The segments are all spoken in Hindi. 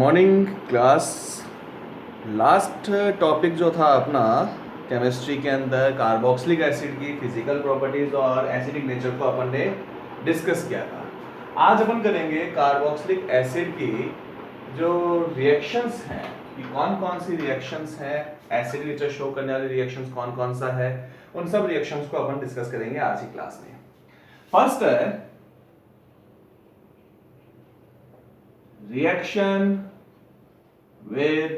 Morning class. लास्ट टॉपिक जो था अपना केमिस्ट्री के अंदर कार्बोक्सिलिक एसिड की फिजिकल प्रॉपर्टीज और एसिडिक नेचर को अपन ने डिस्कस किया था। आज अपन करेंगे कार्बोक्सिलिक एसिड की जो रिएक्शंस हैं कि कौन कौन सी रिएक्शंस हैं, एसिड नेचर शो करने वाली रिएक्शंस कौन कौन सा है, उन सब रिएक्शंस को अपन डिस्कस करेंगे आज की क्लास में। फर्स्ट है reaction with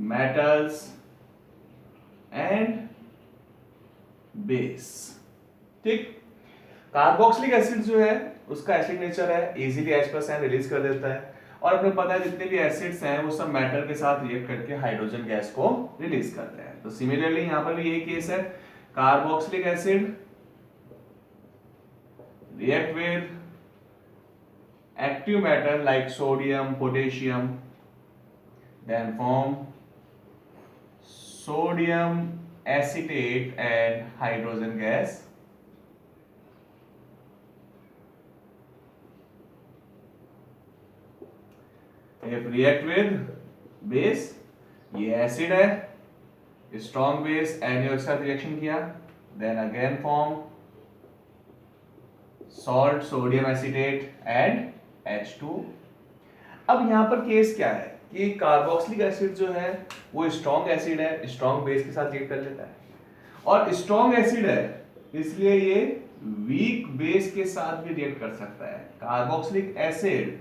metals and base। ठीक, कार्बोक्सिलिक एसिड जो है उसका एसिड नेचर है, इजीली H+ रिलीज कर देता है और अपने पता है जितने भी एसिड्स हैं वो सब मेटल के साथ रिएक्ट करके हाइड्रोजन गैस को रिलीज करते हैं। तो सिमिलरली यहां पर भी यही केस है, carboxylic acid react with active metal like sodium, potassium, then form sodium acetate and hydrogen gas। If react with base, ये एसिड है, स्ट्रॉन्ग बेस NaOH के साथ रिएक्शन किया, then again form salt, sodium acetate and H2। अब यहां पर केस क्या है कि कार्बोक्सिलिक एसिड जो है वो स्ट्रॉन्ग एसिड है, स्ट्रॉन्ग बेस के साथ रिएक्ट कर लेता है और स्ट्रॉन्ग एसिड है इसलिए ये वीक बेस के साथ भी रिएक्ट कर सकता है। Carboxylic acid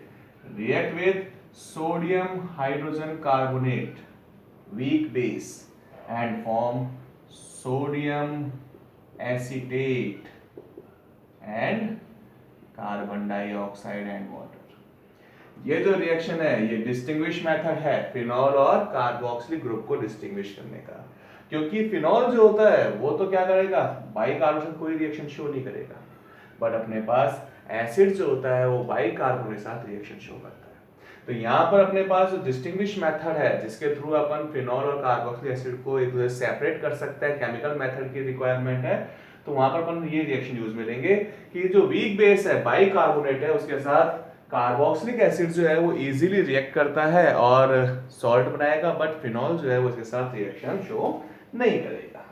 react with sodium hydrogen carbonate weak base and form sodium acetate and carbon dioxide and water. ये जो रिएक्शन है ये डिस्टिंग्विश मेथड है फिनॉल और कार्बोक्सिलिक ग्रुप को डिस्टिंग्विश करने का, क्योंकि फिनॉल जो होता है वो तो क्या करेगा, बाइकार्बोनेट कोई रिएक्शन शो नहीं करेगा, बट अपने पास एसिड जो होता है वो बाइकार्बोनेट के साथ रिएक्शन शो करता है। तो यहाँ पर अपने पास जो डिस्टिंग्विश मेथड है जिसके थ्रू अपन फिनॉल और कार्बोक्सिलिक एसिड को एक दूसरे से सेपरेट कर सकते हैं, केमिकल मेथड की रिक्वायरमेंट है, तो वहां पर अपन ये रिएक्शन यूज में लेंगे कि जो वीक बेस है बाइकार्बोनेट है उसके साथ कार्बोक्सिलिक एसिड जो है वो इजीली रिएक्ट करता है और सॉल्ट बनाएगा, बट फिनॉल जो है वो इसके साथ रिएक्शन शो नहीं करेगा।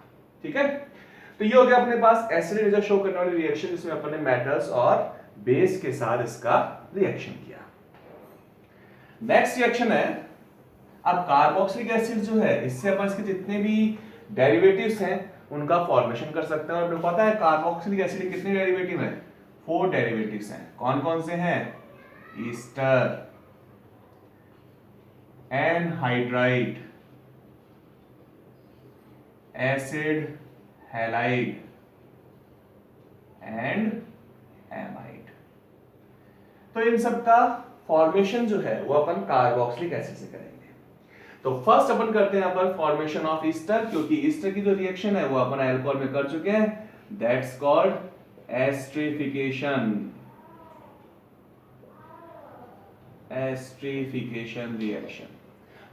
ठीक है, तो ये हो गया अपने पास एसिड नेचर शो करने वाली रिएक्शन जिसमें अपन ने मेटल्स और बेस के साथ इसका रिएक्शन किया। नेक्स्ट रिएक्शन है, अब कार्बोक्सिलिक एसिड जो है इससे अपन इसके जितने भी डेरिवेटिव्स हैं उनका फॉर्मेशन कर सकते हैं और आपको पता है कार्बोक्सिलिक एसिड के कितने डेरिवेटिव हैं, 4 डेरिवेटिव्स हैं। कौन कौन से हैं, Easter, anhydride, acid halide and amide. तो इन सब का फॉर्मेशन जो है वो अपन कार्बोक्सिलिक एसिड से करेंगे। तो फर्स्ट अपन करते हैं यहाँ पर फॉर्मेशन ऑफ ईस्टर, क्योंकि ईस्टर की जो रिएक्शन है वो अपन अल्कोहल में कर चुके हैं, दैट्स कॉल्ड एस्टरिफिकेशन रिएक्शन।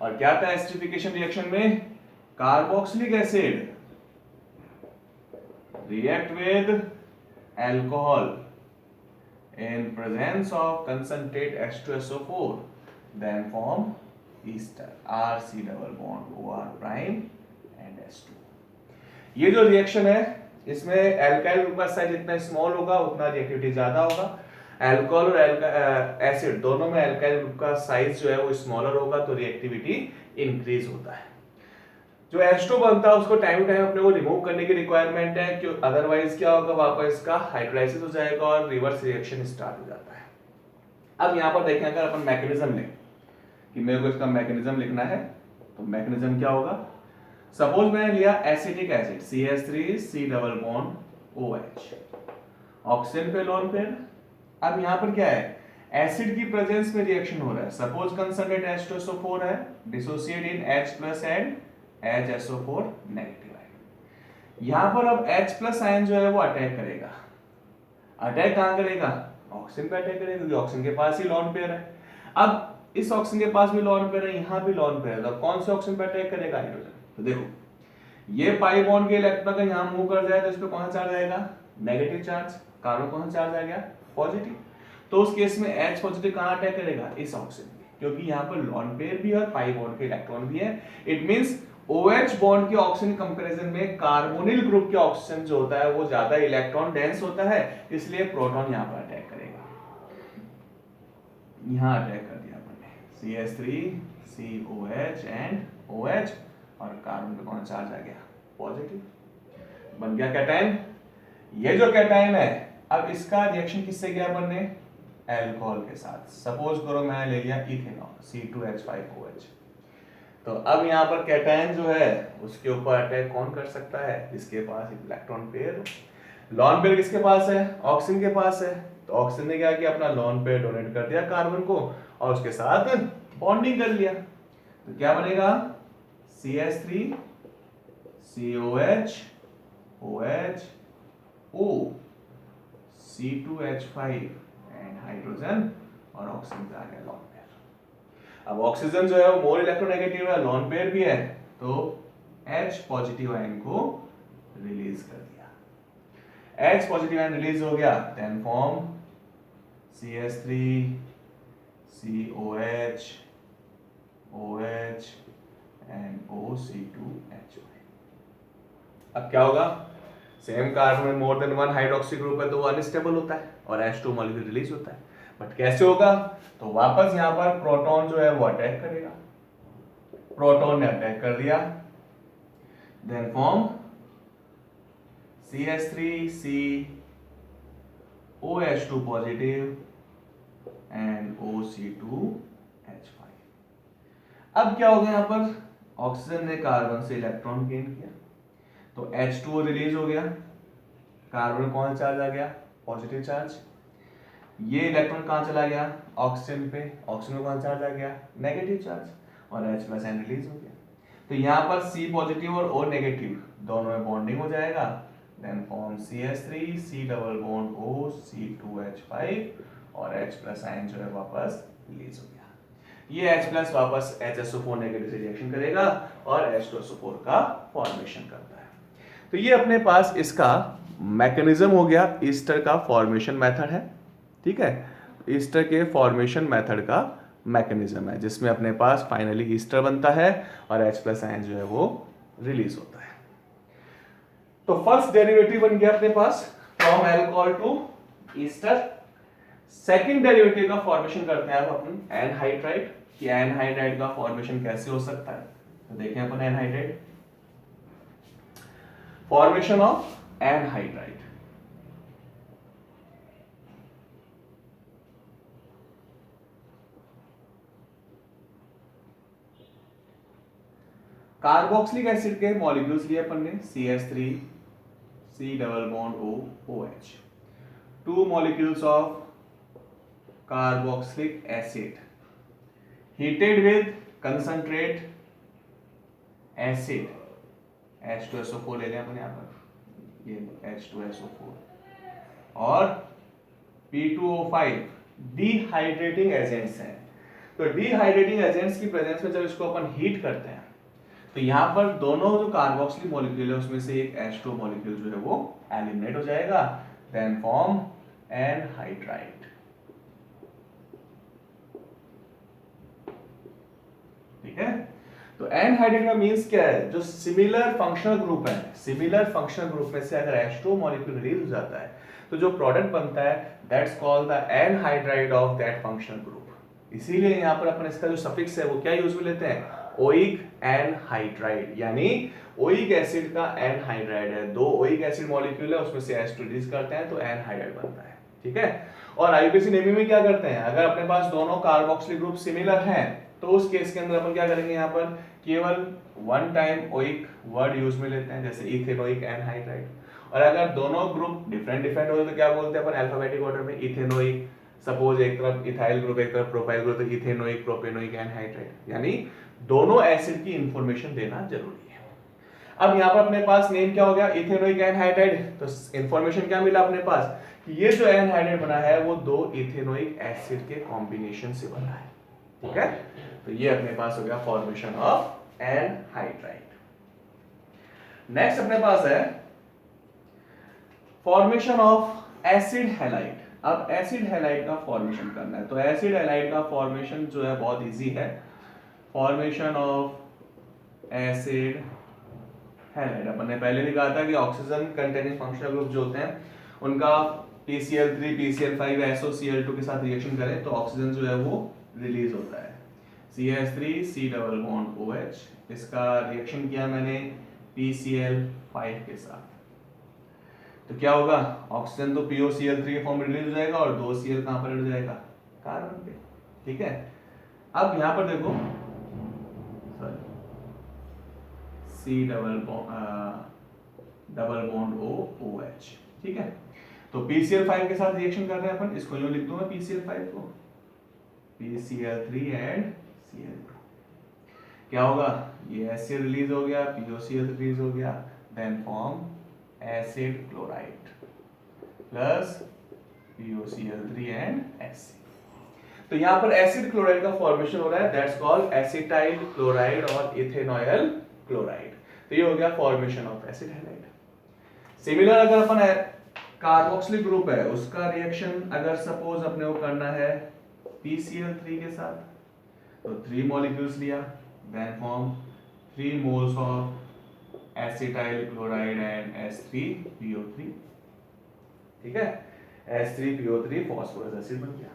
और क्या था एस्टरिफिकेशन रिएक्शन में, carboxylic acid react with alcohol in presence of concentrate H2SO4 then form ester, RC double bond OR prime and H2। ये जो रिएक्शन है इसमें एल्काइल ग्रुप का साइज जितना स्मॉल होगा उतना रिएक्टिविटी ज्यादा होगा। अल्कोहल और एसिड दोनों में एल्काइल ग्रुप का साइज जो है वो स्मॉलर होगा तो रिएक्टिविटी इंक्रीज होता है। जो H2 बनता है उसको टाइम टू टाइम अपने को रिमूव करने की रिक्वायरमेंट है, क्यों अदरवाइज क्या होगा, वापस इसका हाइड्रोलाइसिस हो जाएगा और रिवर्स रिएक्शन स्टार्ट हो जाता है। अब यहाँ पर देखें अगर अपन मैकेनिज्म लें कि मेरे को इसका मैकेनिज्म लिखना है तो मैकेनिज्म क्या होगा, सपोज मैंने लिया acetic acid CH3 C double bond OH, oxygen पे लोन पेयर। अब यहाँ पर क्या है, एसिड की प्रेजेंस में रिएक्शन हो रहा है, सपोज कंसंट्रेट H2SO4 है, dissociate in H+ and HSO4 negative ion. यहां पर अब H+ आयन जो है वो अटैक करेगा, अटैक कहां करेगा, ऑक्सीजन पे अटैक करेगा क्योंकि ऑक्सीजन के पास ही लोन पेयर है। अब इस ऑक्सीजन के पास भी लोन पेयर है, यहां भी लोन पेयर है, तो कौन से ऑक्सीजन पे अटैक करेगा, हाइड्रोजन। तो देखो ये पाई बॉन्ड के इलेक्ट्रॉन अगर यहां मूव कर जाए तो इस पे कौन सा चार्ज आएगा, नेगेटिव चार्ज, कार्बन कौन सा चार्ज आ गया, पॉजिटिव। तो उस केस में H पॉजिटिव कहां अटैक करेगा, इस ऑक्सीजन पे। क्योंकि यहाँ पर लॉन पेयर भी है और पाई बॉन्ड के इलेक्ट्रॉन भी है। इट मींस OH बॉन्ड के ऑक्सीजन कंपैरिजन में कार्बोनिल ग्रुप के ऑक्सीजन जो होता है वो ज्यादा इलेक्ट्रॉन डेंस होता है, इसलिए प्रोटॉन यहाँ पर अटैक करेगा। यहाँ अटैक कर दिया अपन ने CH3 COH एंड OH और कार्बन पे कौन चार्ज आ गया पॉजिटिव, बन गया कैटायन। ये जो कैटायन है अब इसका रिएक्शन किससे किया अपन ने अल्कोहल के साथ। सपोज करो मैं ले लिया इथेनॉल C2H5OH, तो अब यहाँ पर कैटायन जो है उसके ऊपर अटैक कौन कर सकता है, जिसके पास इलेक्ट्रॉन पेयर। लॉन पेयर किसके पास है, ऑक्सीजन के पास है, तो ऑक्सीजन ने क्या किया अपना लॉन पेयर डोनेट कर दिया कार्बन को और उसके साथ बॉन्डिंग कर लिया। तो क्या बनेगा CH3 COH OH O C2H5 and hydrogen और ऑक्सीजन आ गया लॉन पेयर। अब ऑक्सीजन जो है वो मोर इलेक्ट्रोनेगेटिव है, लॉन पेयर भी है, तो H पॉजिटिव आयन को रिलीज कर दिया। H पॉजिटिव आयन रिलीज हो गया, then form CH3 COH OH and OC2H5। अब क्या होगा, सेम कार्बन में more than one hydroxy group है तो वो अनस्टेबल होता है और H2 मॉलिक्यूल रिलीज होता है। बट कैसे होगा, तो वापस यहां पर प्रोटॉन जो है वो अटैक करेगा। प्रोटॉन ने अटैक कर दिया, then form CH3C OH2 positive and OC2H5। अब क्या हो गया, यहां पर ऑक्सीजन ने कार्बन से इलेक्ट्रॉन गेन किया तो H2O रिलीज हो गया, कार्बन कौन चार्ज आ गया पॉजिटिव चार्ज, ये इलेक्ट्रॉन कहां चला गया ऑक्सीजन पे, ऑक्सीजन में कौन चार्ज आ गया नेगेटिव चार्ज और H+ आयन रिलीज हो गया। तो यहाँ पर C पॉजिटिव और O नेगेटिव दोनों में बॉन्डिंग हो जाएगा, then form CH3 C double bond O C2H5 और H+ आयन जो है वापस रिलीज हो गया। ये H+ वापस HSO4 नेगेटिव से रिएक्शन करेगा और H2SO4 का फॉर्मेशन करता है। तो ये अपने पास इसका मैकेनिज्म हो गया, ईस्टर का फॉर्मेशन मेथड है, ठीक है। ईस्टर के फॉर्मेशन मेथड का मैकेनिज्म है जिसमें अपने पास फाइनली ईस्टर बनता है और H+ आयन जो है वो रिलीज होता है। तो फर्स्ट डेरिवेटिव बन गया अपने पास from alcohol to ester. Second derivative का फॉर्मेशन करते हैं अब अपन एनहाइड्राइड, कि एनहाइड्राइड का फॉर्मेशन कैसे हो सकता है। तो देखें अपन anhydride, formation of anhydride. Carboxylic acid के मॉलिक्यूल्स लिए अपन ने CH3 C double bond O OH, two molecules of carboxylic acid heated with concentrate acid H2SO4 ले लें अपन यहाँ पर, ये H2SO4 और P2O5 डिहाइड्रेटिंग एजेंट्स हैं। तो डिहाइड्रेटिंग एजेंट्स की प्रेजेंस में जब इसको अपन हीट करते हैं तो यहाँ पर दोनों जो कार्बोक्सिलिक मॉलिक्यूल है उसमें से एक H2 मॉलिक्यूल जो है वो एलिमिनेट हो जाएगा, देन फॉर्म एनहाइड्राइड। ठीक है, तो एनहाइड्राइड का मींस क्या है, जो सिमिलर फंक्शनल ग्रुप है, सिमिलर फंक्शनल ग्रुप में से अगर H2 मॉलिक्यूल रिलीज हो जाता है तो जो प्रोडक्ट बनता है that's called the anhydride of that functional group. इसीलिए यहाँ पर अपन इसका जो सफिक्स है वो क्या यूज में लेते हैं, ओइक एनहाइड्राइड, यानी ओइक एसिड का एनहाइड्राइड है, दो ओइक एसिड मॉलिक्यूल है उसमें से H2 रिलीज करते हैं तो एनहाइड्राइड बनता है। ठीक है, और आईयूपीएसी नेमी में क्या करते हैं, अगर अपने पास दोनों कार्बोक्सिलिक ग्रुप सिमिलर हैं तो उस केस के अंदर अपन क्या करेंगे, यहाँ पर केवल one time oic word use में लेते हैं, जैसे इथेनोइक एनहाइड्राइड। और अगर दोनों ग्रुप डिफरेंट डिफरेंट हो तो क्या बोलते हैं अपन अल्फाबेटिक ऑर्डर में, इथेनोइक, सपोज एक तरफ इथाइल ग्रुप एक तरफ प्रोपाइल ग्रुप, तो इथेनोइक प्रोपेनोइक एनहाइड्राइड, यानी दोनों एसिड की इंफॉर्मेशन देना जरूरी है। अब यहाँ पर अपने पास नेम क्या हो गया, इथेनोइक एनहाइड्राइड, तो इंफॉर्मेशन क्या मिला अपने पास कि ये जो एनहाइड्राइड बना है वो दो इथेनोइक एसिड के कॉम्बिनेशन से बना है। ठीक है, तो ये अपने पास हो गया फॉर्मेशन ऑफ एनहाइड्राइड। नेक्स्ट अपने पास है फॉर्मेशन ऑफ एसिड हैलाइड। अब एसिड हैलाइड का फॉर्मेशन करना है। तो एसिड हैलाइड का फॉर्मेशन जो है बहुत इजी है। फॉर्मेशन ऑफ एसिड हैलाइड, अपन ने पहले भी कहा था कि ऑक्सीजन कंटेनिंग फंक्शनल ग्रुप जो होते हैं उनका PCl3 PCl5 SOCl2 के साथ रिएक्शन करें तो ऑक्सीजन जो है वो रिलीज होता है। CH3 C double bond OH, इसका रिएक्शन किया मैंने PCl5 के साथ, तो क्या होगा, ऑक्सीजन तो POCl3 के फॉर्म में रिलीज हो जाएगा और 2 Cl कहां पर हट जाएगा, कार्बन पे। ठीक है, अब यहां पर देखो C double bond O OH। ठीक है, तो PCl5 के साथ रिएक्शन कर रहे हैं अपन, इसको यूं लिख दूं मैं PCl5 को, PCl3 एंड Cl2। क्या होगा, ये HCl रिलीज हो गया, POCl रिलीज हो गया, then form acid chloride plus POCl3 and HC। तो यहां पर एसिड क्लोराइड का फॉर्मेशन हो रहा है, दैट्स कॉल्ड एसिटाइल क्लोराइड और इथेनॉयल क्लोराइड। तो ये हो गया formation of acid halide. Similar अगर अपन कार्बोक्सिलिक ग्रुप है उसका रिएक्शन अगर सपोज अपने को करना है PCl3 के साथ, तो 3 मॉलिक्यूल्स लिया, then form 3 moles of acetyl chloride and H3PO3। ठीक है, H3PO3 फास्फोरस एसिड बन गया।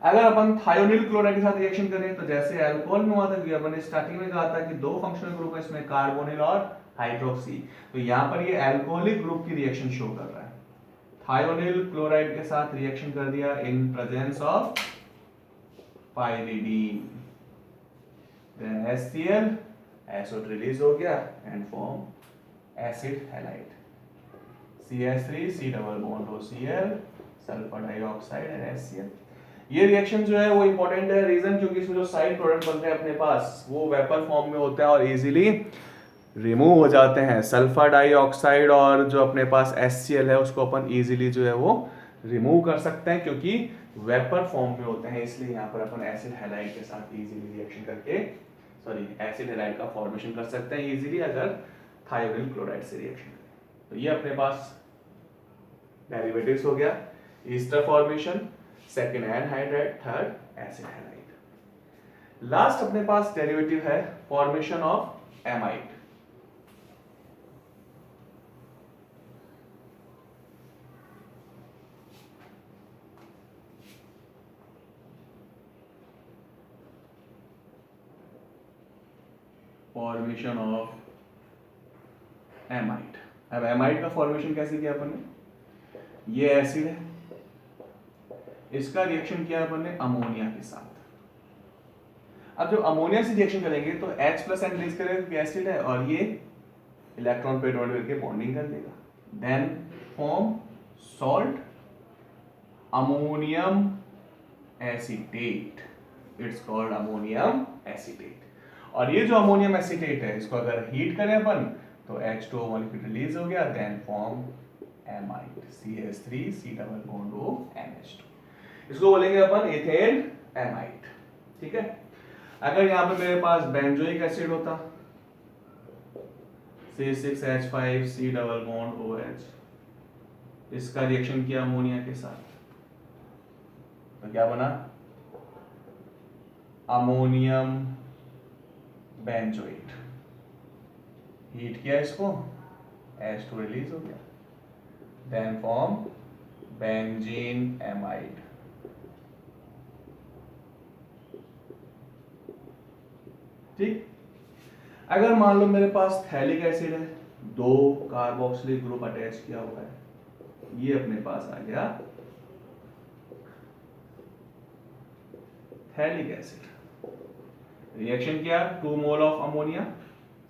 अगर अपन थायोनिल क्लोराइड के साथ रिएक्शन करें तो जैसे अल्कोहल में हुआ था कि अपन ने स्टार्टिंग में कहा था कि 2 फंक्शनल ग्रुप है इसमें, कार्बोनिल और हाइड्रोक्सी, तो यहां पर ये अल्कोहलिक ग्रुप की रिएक्शन शो कर रहा है। थायोनिल क्लोराइड के साथ रिएक्शन कर दिया in presence of pyridine, then HCl, SO release हो गया and form acid halide, CH3 C double bond OCl, sulphur dioxide and HCl। ये रिएक्शन जो है वो इंपॉर्टेंट है, रीजन क्योंकि इसमें जो साइड प्रोडक्ट बनते हैं अपने पास वो वेपर फॉर्म में होता है और इजीली रिमूव हो जाते हैं। सल्फर डाइऑक्साइड और जो अपने पास HCl है उसको अपन इजीली जो है वो रिमूव कर सकते हैं क्योंकि वेपर फॉर्म में होते हैं, इसलिए यहाँ पर अपन एसिड हैलाइड के साथ इजीली रिएक्शन करके एसिड हैलाइड का फॉर्मेशन कर सकते हैं इजीली अगर थायोनिल क्लोराइड से रिएक्शन करें। तो ये अपने पास डेरिवेटिव्स हो गया, Easter formation, second anhydride, third acid halide. Last अपने पास डेरिवेटिव है formation of amide. Formation of amide. अब एमाइड का फॉर्मेशन कैसे किया अपन ने, ये एसिड है, इसका रिएक्शन किया अपन ने अमोनिया के साथ। अब जब अमोनिया से रिएक्शन करेंगे तो H प्लस एन रिलीज करेगा क्योंकि एसिड है और ये इलेक्ट्रॉन पे डॉट करके बॉन्डिंग कर लेगा, then form salt ammonium acetate, it's called ammonium acetate. और ये जो अमोनियम एसीटेट है इसको अगर हीट करें अपन तो H2O मॉलिक्यूल रिलीज हो गया, then form amide, CH3 C double bond O NH2, इसको बोलेंगे अपन इथेन एमाइड। ठीक है, अगर यहाँ पे मेरे पास बेंजोइक एसिड होता C6H5 C double bond OH, इसका रिएक्शन किया अमोनिया के साथ तो क्या बना, अमोनियम बेंजोइट, हीट किया इसको, H2 रिलीज हो गया, देन फॉर्म बेंजीन एमाइड। ठीक, अगर मान लो मेरे पास थैलिक एसिड है, 2 कार्बोक्सिलिक ग्रुप अटैच किया हुआ है, ये अपने पास आ गया थैलिक एसिड, रिएक्शन किया 2 मोल ऑफ अमोनिया,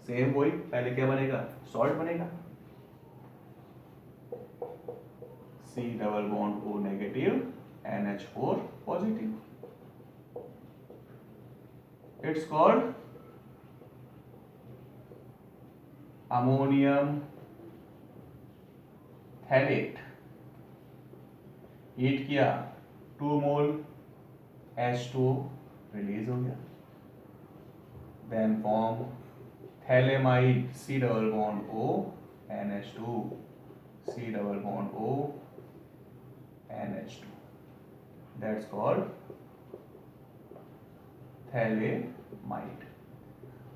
सेम वही पहले क्या बनेगा, सॉल्ट बनेगा, C double bond O negative NH4 positive, it's called ammonium phthalate, heat किया 2 मोल H2 रिलीज हो गया, then form phthalamide C double bond O NH2 C double bond O NH2, that's called phthalamide.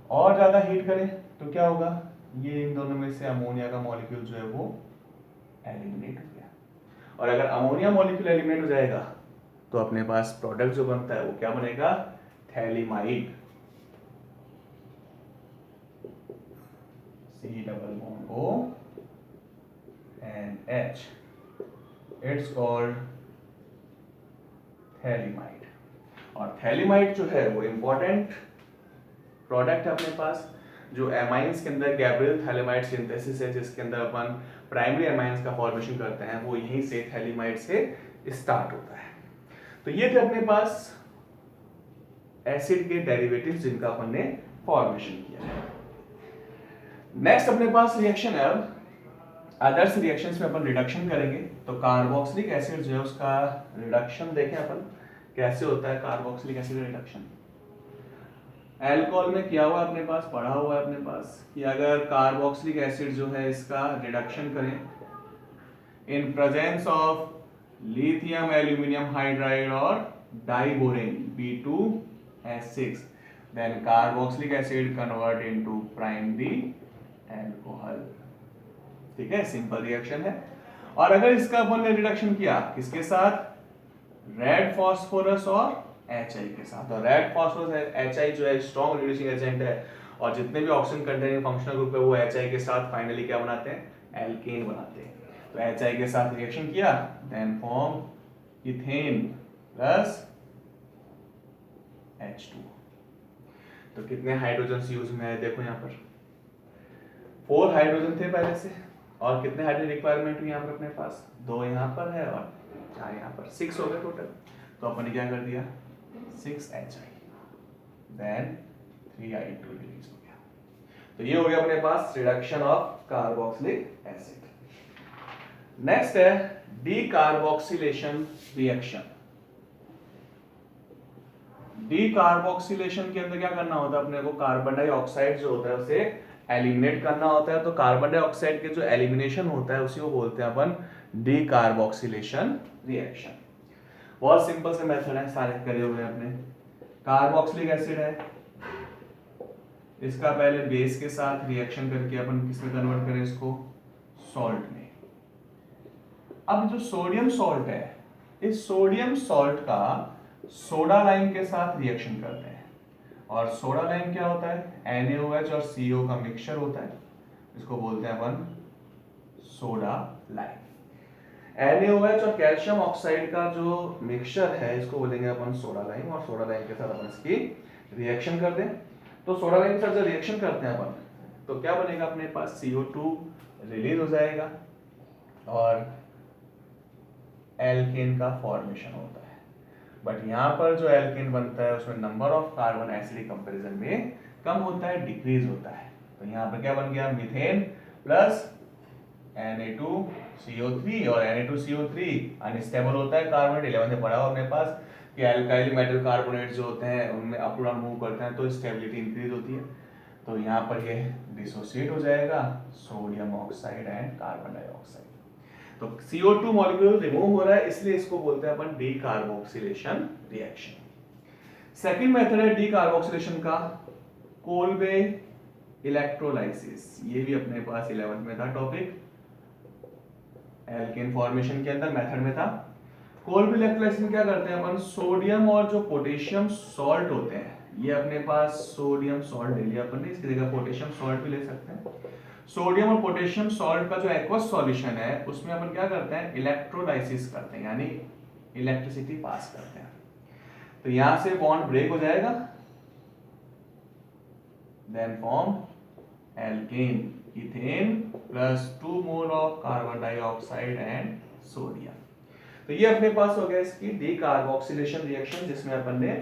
और ज्यादा हीट करें तो क्या होगा, ये इन दोनों में से अमोनिया का मॉलिक्यूल जो है वो एलिमिनेट हो गया। और अगर अमोनिया मॉलिक्यूल एलिमिनेट हो जाएगा तो अपने पास प्रोडक्ट जो बनता है वो क्या बनेगा, phthalimide. C double bond O and H, it's called phthalimide. और थैलेमाइड जो है वो इंपॉर्टेंट प्रोडक्ट है अपने पास, जो एमाइंस के अंदर गैब्रियल थैलेमाइड सिंथेसिस है, जिसके अंदर अपन प्राइमरी एमाइंस का फॉर्मेशन करते हैं, वो यहीं से थैलेमाइड से स्टार्ट होता है। तो ये थे अपने पास एसिड के डेरिवेटिव्स जिनका अपन ने फॉर्मेशन किया है। नेक्स्ट अपने पास रिएक्शन है, अब अदर्स रिएक्शंस में अपन रिडक्शन करेंगे। तो कार्बोक्सिलिक एसिड जो है उसका रिडक्शन देखें अपन कैसे होता है। कार्बोक्सिलिक एसिड रिडक्शन अल्कोहल में किया हुआ अपने पास, पढ़ा हुआ है अपने पास कि अगर कार्बोक्सिलिक एसिड जो है इसका रिडक्शन करें इन presence of lithium aluminium hydride और diborane B2S6, then carboxylic acid convert into primary alcohol। ठीक है, सिंपल रिएक्शन है। और अगर इसका अपन ने रिडक्शन किया किसके साथ, रेड फास्फोरस और HI के साथ। और रेड फास्फोरस HI जो है स्ट्रॉन्ग रिड्यूसिंग एजेंट है, और जितने भी ऑक्सीजन कंटेनिंग फंक्शनल ग्रुप है वो HI के साथ फाइनली क्या बनाते हैं, एल्केन बनाते हैं। तो HI के साथ रिएक्शन किया, then form ethane plus H2। तो कितने हाइड्रोजन यूज में है देखो यहाँ पर, 4 हाइड्रोजन थे पहले से, और कितने हाइड्रोजन रिक्वायरमेंट हुई यहाँ पर अपने पास, 2 यहाँ पर है और 4 यहाँ पर, 6 हो गए टोटल। तो अपन ने क्या कर दिया, 6HI, देन 3I2 रिलीज हो गया। तो ये हो गया अपने पास reduction of carboxylic acid. Next है डीकार्बोक्सिलेशन रिएक्शन। डीकार्बोक्सिलेशन के अंदर क्या करना होता है अपने को, कार्बन डाइऑक्साइड जो होता है उसे एलिमिनेट करना होता है। तो कार्बन डाइऑक्साइड के जो एलिमिनेशन होता है उसी को बोलते हैं अपन डीकार्बोक्सिलेशन रिएक्शन। बहुत सिंपल से मेथड है, सारे करे हुए हैं अपने। कार्बोक्सिलिक एसिड है, इसका पहले बेस के साथ रिएक्शन करके अपन किसमें कन्वर्ट करें, इसको सॉल्ट में। अब जो सोडियम सॉल्ट है, इस सोडियम सॉल्ट का सोडा लाइम के साथ रिएक्शन करते हैं। और सोडा लाइम क्या होता है, NaOH और CO का मिक्सचर होता है, इसको बोलते हैं अपन सोडा लाइम। NaOH और कैल्शियम ऑक्साइड का जो मिक्सचर है इसको बोलेंगे अपन सोडा लाइम, और सोडा लाइम के साथ अपन इसकी रिएक्शन कर दें। तो सोडा लाइम के साथ जब रिएक्शन करते हैं अपन तो क्या बनेगा अपने पास, CO2 रिलीज हो जाएगा और एल्केन का फॉर्मेशन होता है। बट यहाँ पर जो एल्केन बनता है उसमें number of carbon acid comparison में कम होता है, डिक्रीज होता है। तो यहाँ पर क्या बन गया, मीथेन प्लस Na2CO3, और Na2CO3 अनस्टेबल होता है कार्बोनेट। 11 से पढ़ा हो अपने पास कि अल्काइल मेटल कार्बोनेट जो होते हैं उनमें अप डाउन मूव करते हैं तो स्टेबिलिटी इंक्रीज होती है। तो यहाँ पर ये डिसोसिएट हो जाएगा sodium oxide and carbon dioxide. तो CO2 मॉलिक्यूल रिमूव हो रहा है, इसलिए इसको बोलते हैं अपन डीकार्बोक्सिलेशन रिएक्शन। सेकंड मेथड है डीकार्बोक्सिलेशन का, कोल्बे इलेक्ट्रोलाइसिस। ये भी अपने पास 11th में था टॉपिक, एल्केन फॉर्मेशन के अंदर मेथड में था। कोल्बे इलेक्ट्रोलाइसिस में क्या करते हैं अपन, सोडियम और जो पोटेशियम सॉल्ट होते हैं, ये अपने पास सोडियम सॉल्ट ले लिया अपन ने, इसकी जगह पोटेशियम सॉल्ट भी ले सकते हैं। सोडियम और पोटेशियम सॉल्ट का जो एक्वस सॉल्यूशन है उसमें अपन क्या करते हैं, इलेक्ट्रोलाइसिस करते हैं, यानी इलेक्ट्रिसिटी पास करते हैं। तो यहां से बॉन्ड ब्रेक हो जाएगा, then form alkane, ethane plus 2 mole of carbon dioxide and sodium. तो ये अपने पास हो गया इसकी डीकार्बोक्सिलेशन रिएक्शन, जिसमें अपन ने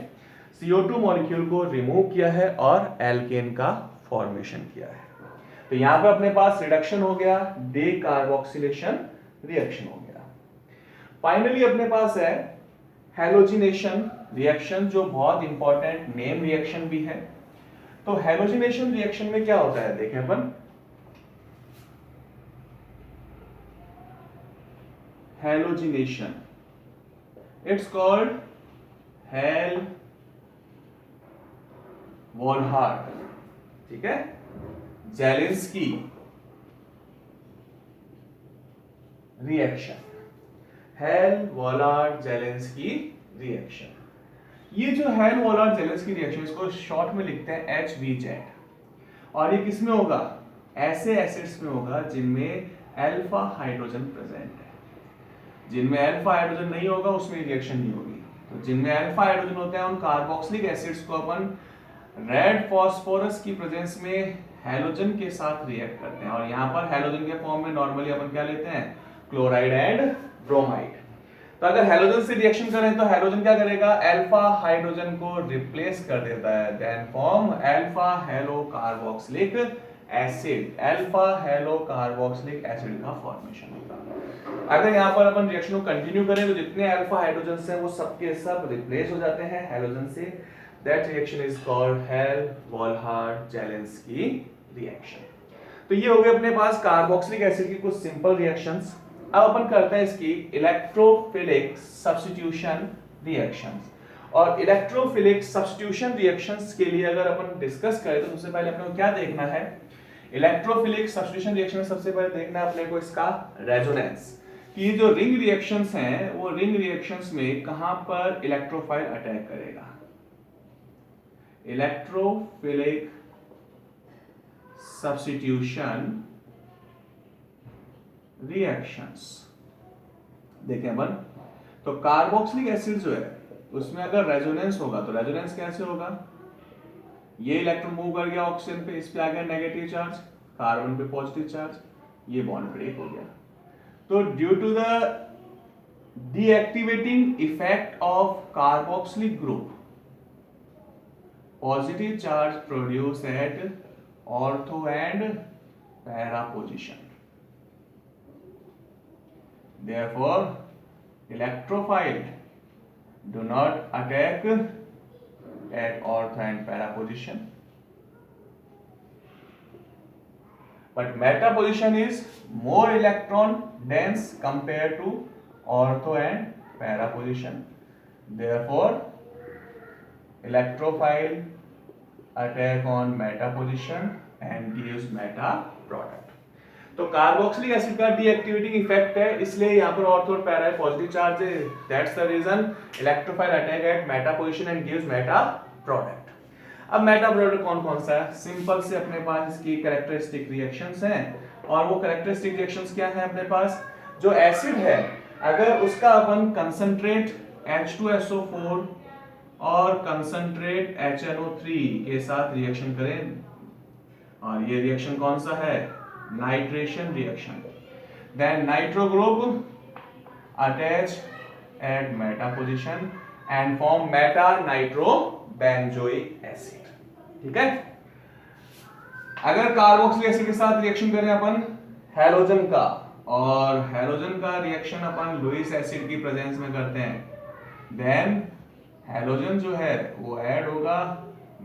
CO2 मॉलिक्यूल को रिमूव किया है और एल्केन का फॉर्मेशन किया है। तो यहां पर अपने पास रिडक्शन हो गया, डीकार्बोक्सिलेशन रिएक्शन हो गया। फाइनली अपने पास है हैलोजिनेशन रिएक्शन, जो बहुत इंपॉर्टेंट नेम रिएक्शन भी है। तो हैलोजिनेशन रिएक्शन में क्या होता है देखें अपन, halogenation it's called Hell Volhard, ठीक है, Zelinsky reaction, Hell Volhard Zelinsky reaction. ये जो हेल वॉलहार्ड जेलेंस्की रिएक्शन, इसको शॉर्ट में लिखते हैं HVZ, और ये किसमें होगा, ऐसे एसिड्स में होगा जिनमें अल्फा हाइड्रोजन प्रेजेंट है। जिनमें अल्फा हाइड्रोजन नहीं होगा उसमें रिएक्शन नहीं होगी। तो जिनमें अल्फा हाइड्रोजन होते हैं उन कार्बोक्सिलिक एसिड्स को अपन रेड फास्फोरस की प्रेजेंस में हैलोजन के साथ रिएक्ट करते हैं, और यहाँ पर हैलोजन के फॉर्म में नॉर्मली अपन क्या लेते हैं, क्लोराइड एंड ब्रोमाइड। तो अगर हैलोजन से रिएक्शन करें तो हैलोजन क्या करेगा, अल्फा हाइड्रोजन को रिप्लेस कर देता है, then form alpha halo carboxylic acid, alpha halo carboxylic acid का फॉर्मेशन होगा। अगर यहाँ पर अपन रिएक्शन को कंटिन्यू करें तो जितने अल्फा हाइड्रोजन हैं वो सबके सब रिप्लेस हो जाते हैं हैलोजन से। That reaction is called Hell Volhard Zelinsky reaction. तो ये हो गए अपने पास कार्बोक्सिलिक एसिड की कुछ सिंपल रिएक्शंस। अब अपन करते हैं इसकी इलेक्ट्रोफिलिक सब्स्टिट्यूशन रिएक्शंस। और इलेक्ट्रोफिलिक सब्स्टिट्यूशन रिएक्शंस के लिए अगर अपन डिस्कस करें तो सबसे पहले अपने को क्या देखना है, इलेक्ट्रोफिलिक सब्स्टिट्यूशन रिएक्शन में सबसे पहले देखना है अपने को इसका रेजोनेंस, कि जो रिंग रिएक्शंस हैं वो रिंग रिएक्शंस में कहां पर इलेक्ट्रोफाइल अटैक करेगा। इलेक्ट्रोफिलिक सब्स्टिट्यूशन रिएक्शंस देखें अपन, तो कार्बोक्सिलिक एसिड जो है उसमें अगर रेजोनेंस होगा तो रेजोनेंस कैसे होगा, ये इलेक्ट्रॉन मूव कर गया ऑक्सीजन पे, इस पे आ गया नेगेटिव चार्ज, कार्बन पे पॉजिटिव चार्ज, ये बॉन्ड ब्रेक हो गया। तो due to the deactivating effect of carboxylic group, positive charge produce at ortho and para position. Therefore, electrophile do not attack at ortho and para position, but meta position is more electron dense compared to ortho and para position. Therefore, electrophile attack on meta position and gives meta product. तो कार्बोक्सिलिक एसिड का डीएक्टिवेटिंग इफेक्ट है, इसलिए यहाँ पर ऑर्थो और पैरा पॉजिटिव चार्ज है, that's the reason electrophile attack at meta position and gives meta product. अब मेटा प्रोडक्ट कौन कौन सा है, सिंपल से अपने पास इसकी कैरेक्टरिस्टिक रिएक्शंस हैं, और वो कैरेक्टरिस्टिक रिएक्शंस क्या है अपने पास, जो एसिड है अगर उसका अपन कंसंट्रेट H2SO4 और कंसंट्रेट HNO3 के साथ रिएक्शन करें, और ये रिएक्शन कौन सा है, nitration reaction, then nitro group attach at meta position and form meta nitrobenzoic acid, ठीक है। अगर कार्बोक्सिलिक एसिड के साथ रिएक्शन करें अपन हैलोजन का, और हैलोजन का रिएक्शन अपन लुईस एसिड की प्रेजेंस में करते हैं, देन हैलोजन जो है वो ऐड होगा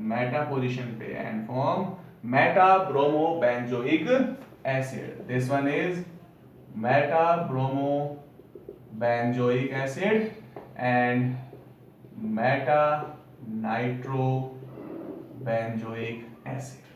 मेटा पोजीशन पे and form Meta bromo benzoic acid. This one is meta bromo benzoic acid and meta nitro benzoic acid.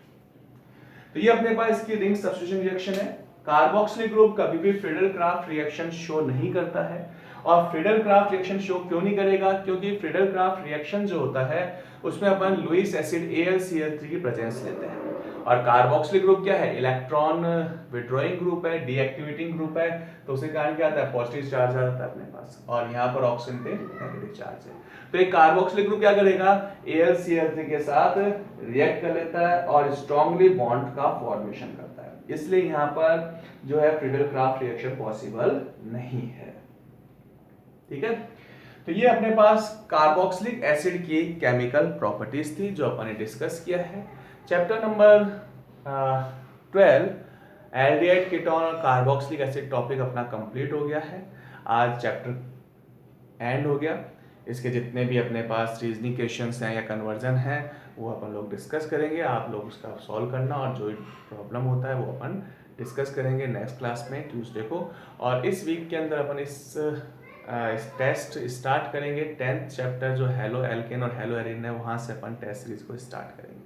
तो ये अपने पास इसकी रिंग सब्स्टिट्यूशन रिएक्शन है। कार्बोक्सिलिक ग्रुप कभी भी फ्रीडल-क्राफ्ट रिएक्शन शो नहीं करता है, और फ्रीडल-क्राफ्ट रिएक्शन शो क्यों नहीं करेगा, क्योंकि फ्रीडल-क्राफ्ट रिएक्शन जो होता है उसमें अपन लुईस एसिड AlCl3 की प्रेजेंस लेते हैं, और कार्बोक्सिलिक ग्रुप क्या है, इलेक्ट्रॉन विड्रॉइंग ग्रुप है, डीएक्टिवेटिंग ग्रुप है, तो उसके कारण क्या आता है, पॉजिटिव चार्ज आ जाता है अपने पास, और यहाँ पर ऑक्सीजन पे नेगेटिव चार्ज है। तो एक कार्बोक्सिलिक ग्रुप क्या करेगा, AlCl3 के साथ रिएक्ट कर लेता है और स्ट्रांगली बॉन्ड का फॉर्मेशन करता है, इसलिए यहाँ पर जो है फ्रीडल-क्राफ्ट रिएक्शन पॉसिबल नहीं है, ठीक है। तो ये अपने पास कार्बोक्सिलिक एसिड की केमिकल प्रॉपर्टीज थी जो अपन ने डिस्कस किया है। चैप्टर नंबर 12 एल्डिहाइड कीटोन और कार्बोक्सिलिक एसिड टॉपिक अपना कंप्लीट हो गया है। आज चैप्टर एंड हो गया, इसके जितने भी अपने पास रीजनिंग क्वेश्चंस हैं या कन्वर्जन हैं वो अपन लोग डिस्कस करेंगे, आप लोग उसका सॉल्व करना, और जो प्रॉब्लम होता है वो अपन डिस्कस करेंगे नेक्स्ट क्लास में ट्यूसडे को। और इस वीक के अंदर अपन इस टेस्ट स्टार्ट करेंगे 10th चैप्टर जो हेलो एल्केन और हेलो एरिन है, वहाँ से अपन टेस्ट सीरीज को स्टार्ट करेंगे।